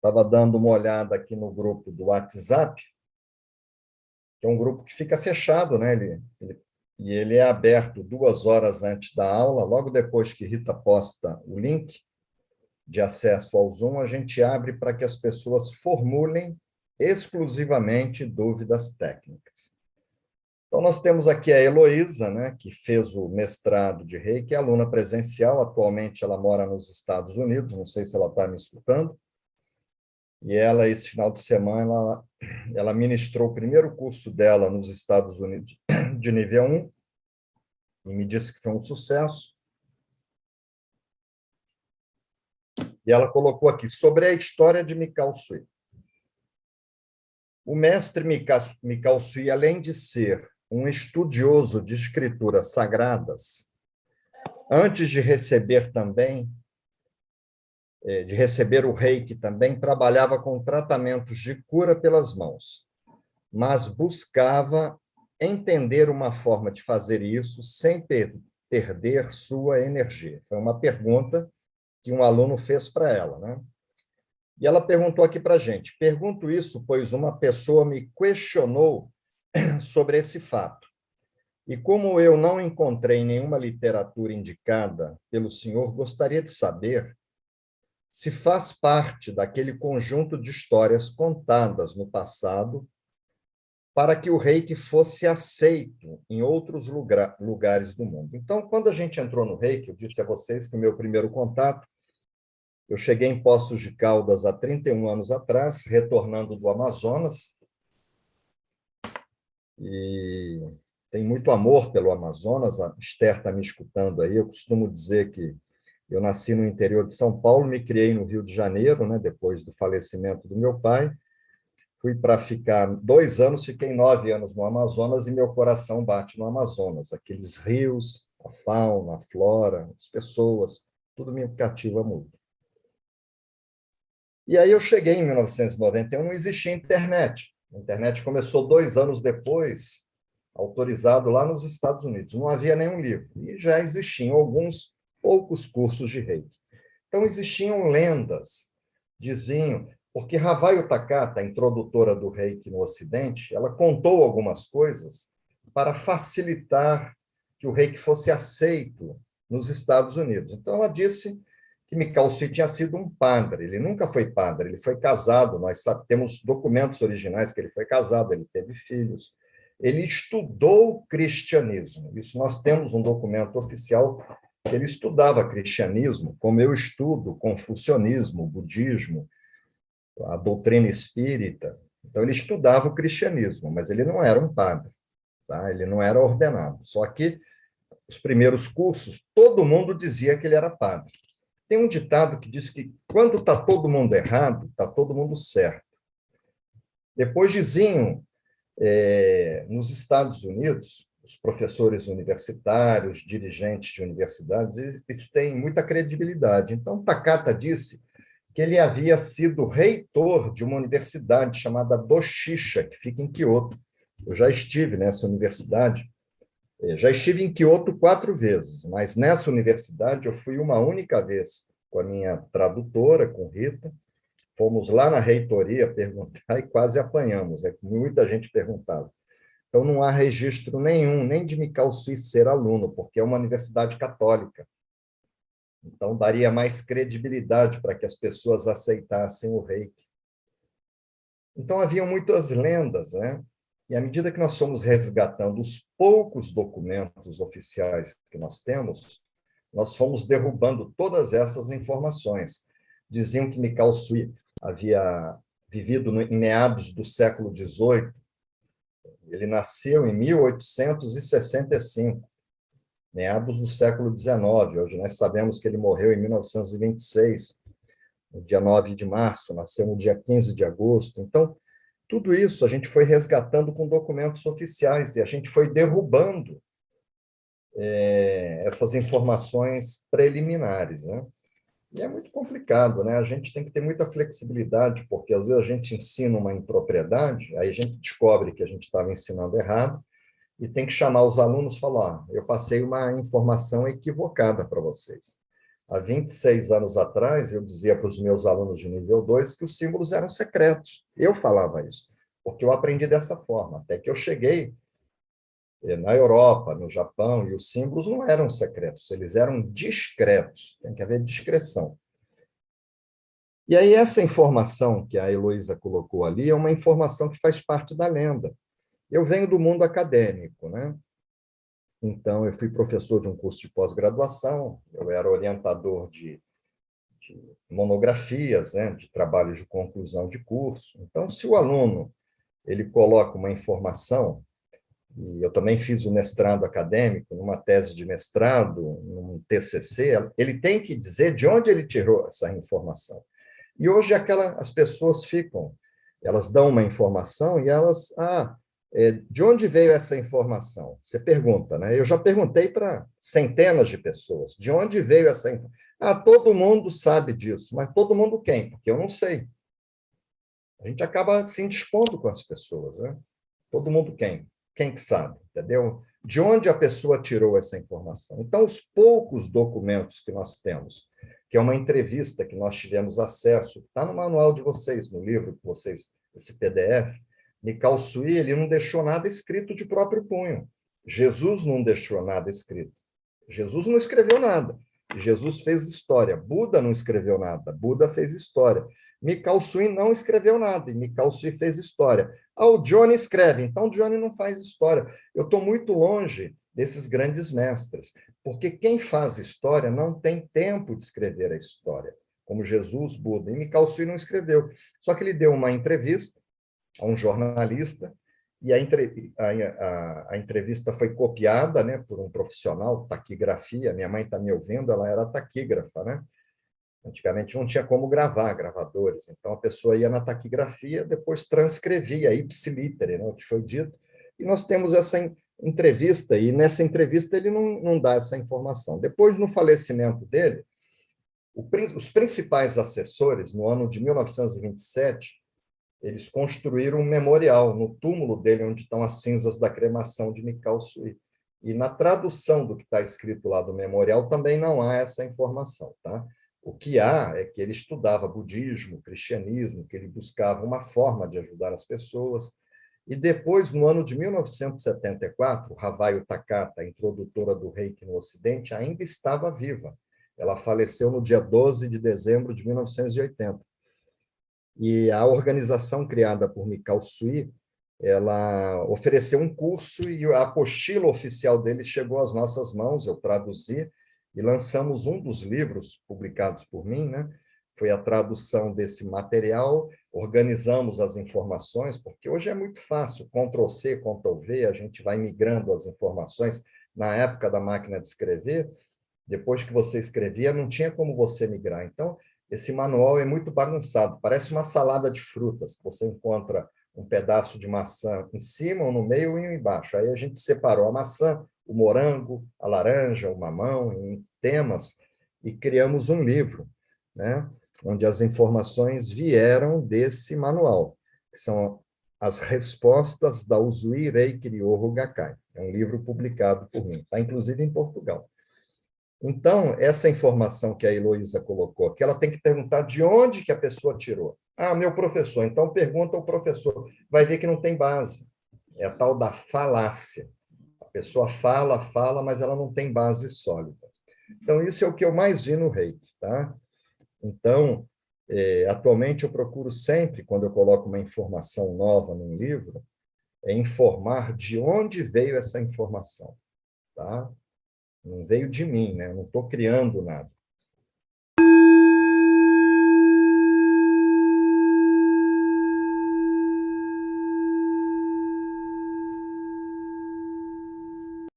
Estava dando uma olhada aqui no grupo do WhatsApp, que é um grupo que fica fechado, né? E ele é aberto 2 horas antes da aula, logo depois que Rita posta o link de acesso ao Zoom, a gente abre para que as pessoas formulem exclusivamente dúvidas técnicas. Então, nós temos aqui a Heloísa, né, que fez o mestrado de Reiki, é aluna presencial, atualmente ela mora nos Estados Unidos, não sei se ela está me escutando, e ela, esse final de semana, ela ministrou o primeiro curso dela nos Estados Unidos de nível 1, e me disse que foi um sucesso. E ela colocou aqui, sobre a história de Mikao Sui. O mestre Mikao Sui, além de ser um estudioso de escrituras sagradas, antes de receber o reiki também, trabalhava com tratamentos de cura pelas mãos, mas buscava entender uma forma de fazer isso sem perder sua energia. Foi uma pergunta que um aluno fez para ela, né? E ela perguntou aqui para a gente, pergunto isso pois uma pessoa me questionou sobre esse fato. E como eu não encontrei nenhuma literatura indicada pelo senhor, gostaria de saber se faz parte daquele conjunto de histórias contadas no passado para que o reiki fosse aceito em outros lugares do mundo. Então, quando a gente entrou no reiki, eu disse a vocês que o meu primeiro contato, eu cheguei em Poços de Caldas há 31 anos atrás, retornando do Amazonas, e tem muito amor pelo Amazonas, a Esther está me escutando aí, eu costumo dizer que eu nasci no interior de São Paulo, me criei no Rio de Janeiro, né, depois do falecimento do meu pai, fui para ficar 2 anos, fiquei 9 anos no Amazonas, e meu coração bate no Amazonas, aqueles rios, a fauna, a flora, as pessoas, tudo me cativa muito. E aí eu cheguei em 1991, não existia internet. A internet começou 2 anos depois, autorizado lá nos Estados Unidos. Não havia nenhum livro. E já existiam alguns poucos cursos de reiki. Então, existiam lendas, diziam, porque Havayo Takata, a introdutora do reiki no Ocidente, ela contou algumas coisas para facilitar que o reiki fosse aceito nos Estados Unidos. Então, ela disse que Mikao Sui tinha sido um padre. Ele nunca foi padre, ele foi casado. Nós temos documentos originais que ele foi casado, ele teve filhos. Ele estudou o cristianismo. Isso nós temos um documento oficial que ele estudava cristianismo, como eu estudo confucionismo, budismo, a doutrina espírita. Então, ele estudava o cristianismo, mas ele não era um padre, tá? Ele não era ordenado. Só que os primeiros cursos, todo mundo dizia que ele era padre. Tem um ditado que diz que quando está todo mundo errado, está todo mundo certo. Depois diziam, nos Estados Unidos, os professores universitários, dirigentes de universidades, eles têm muita credibilidade. Então, Takata disse que ele havia sido reitor de uma universidade chamada Doshisha, que fica em Kyoto. Eu já estive nessa universidade. Já estive em Kyoto 4 vezes, mas nessa universidade eu fui uma única vez com a minha tradutora, com Rita. Fomos lá na reitoria perguntar e quase apanhamos. Muita gente perguntava. Então, não há registro nenhum, nem de Mikao Sui ser aluno, porque é uma universidade católica. Então, daria mais credibilidade para que as pessoas aceitassem o reiki. Então, haviam muitas lendas, né? E à medida que nós fomos resgatando os poucos documentos oficiais que nós temos, nós fomos derrubando todas essas informações. Diziam que Mikao Sui havia vivido em meados do século XVIII. Ele nasceu em 1865, meados do século XIX. Hoje nós sabemos que ele morreu em 1926, no dia 9 de março, nasceu no dia 15 de agosto. Então, tudo isso a gente foi resgatando com documentos oficiais e a gente foi derrubando essas informações preliminares, né? E é muito complicado, né? A gente tem que ter muita flexibilidade, porque às vezes a gente ensina uma impropriedade, aí a gente descobre que a gente estava ensinando errado e tem que chamar os alunos e falar, eu passei uma informação equivocada para vocês. há 26 anos atrás, eu dizia para os meus alunos de nível 2 que os símbolos eram secretos. Eu falava isso, porque eu aprendi dessa forma, até que eu cheguei na Europa, no Japão, e os símbolos não eram secretos, eles eram discretos, tem que haver discrição. E aí essa informação que a Heloísa colocou ali é uma informação que faz parte da lenda. Eu venho do mundo acadêmico, né? Então, eu fui professor de um curso de pós-graduação, eu era orientador de monografias, né, de trabalho de conclusão de curso. Então, se o aluno ele coloca uma informação, e eu também fiz um mestrado acadêmico, numa tese de mestrado, num TCC, ele tem que dizer de onde ele tirou essa informação. E hoje as pessoas ficam, elas dão uma informação e elas, de onde veio essa informação? Você pergunta, né? Eu já perguntei para centenas de pessoas, de onde veio essa informação? Todo mundo sabe disso, mas todo mundo quem? Porque eu não sei. A gente acaba se indispondo com as pessoas, né? Todo mundo quem? Quem que sabe, entendeu? De onde a pessoa tirou essa informação? Então, os poucos documentos que nós temos, que é uma entrevista que nós tivemos acesso, está no manual de vocês, no livro de vocês, esse PDF, Mikao Sui, ele não deixou nada escrito de próprio punho. Jesus não deixou nada escrito. Jesus não escreveu nada. Jesus fez história. Buda não escreveu nada. Buda fez história. Mikao Sui não escreveu nada, e Mikao Sui fez história. O Johnny escreve, então o Johnny não faz história. Eu estou muito longe desses grandes mestres, porque quem faz história não tem tempo de escrever a história, como Jesus, Buda, e Mikao Sui não escreveu. Só que ele deu uma entrevista a um jornalista, e a entrevista foi copiada, né, por um profissional, taquigrafia. Minha mãe está me ouvindo, ela era taquígrafa, né? Antigamente não tinha como gravar gravadores, então a pessoa ia na taquigrafia, depois transcrevia, ipsiliter, né, o que foi dito, e nós temos essa entrevista, e nessa entrevista ele não dá essa informação. Depois, no falecimento dele, os principais assessores, no ano de 1927, eles construíram um memorial no túmulo dele, onde estão as cinzas da cremação de Mikao Sui. E na tradução do que está escrito lá do memorial também não há essa informação, tá? O que há é que ele estudava budismo, cristianismo, que ele buscava uma forma de ajudar as pessoas. E depois, no ano de 1974, Havaio Takata, introdutora do Reiki no Ocidente, ainda estava viva. Ela faleceu no dia 12 de dezembro de 1980. E a organização criada por Mikao Sui, ela ofereceu um curso e a apostila oficial dele chegou às nossas mãos, eu traduzi, e lançamos um dos livros publicados por mim, né? Foi a tradução desse material, organizamos as informações, porque hoje é muito fácil, Ctrl+C, Ctrl+V, a gente vai migrando as informações. Na época da máquina de escrever, depois que você escrevia, não tinha como você migrar. Então, esse manual é muito bagunçado, parece uma salada de frutas. Você encontra um pedaço de maçã em cima, um no meio e um embaixo. Aí a gente separou a maçã, o morango, a laranja, o mamão, em temas, e criamos um livro, né, onde as informações vieram desse manual, que são as respostas da Usui Reiki Ryoho Gakkai. É um livro publicado por mim, está inclusive em Portugal. Então, essa informação que a Heloísa colocou, que ela tem que perguntar de onde que a pessoa tirou. Meu professor. Então, pergunta ao professor. Vai ver que não tem base. É a tal da falácia. A pessoa fala, mas ela não tem base sólida. Então, isso é o que eu mais vi no Reiki, tá? Então, atualmente, eu procuro sempre, quando eu coloco uma informação nova num livro, informar de onde veio essa informação, tá? Não veio de mim, né? Eu não estou criando nada.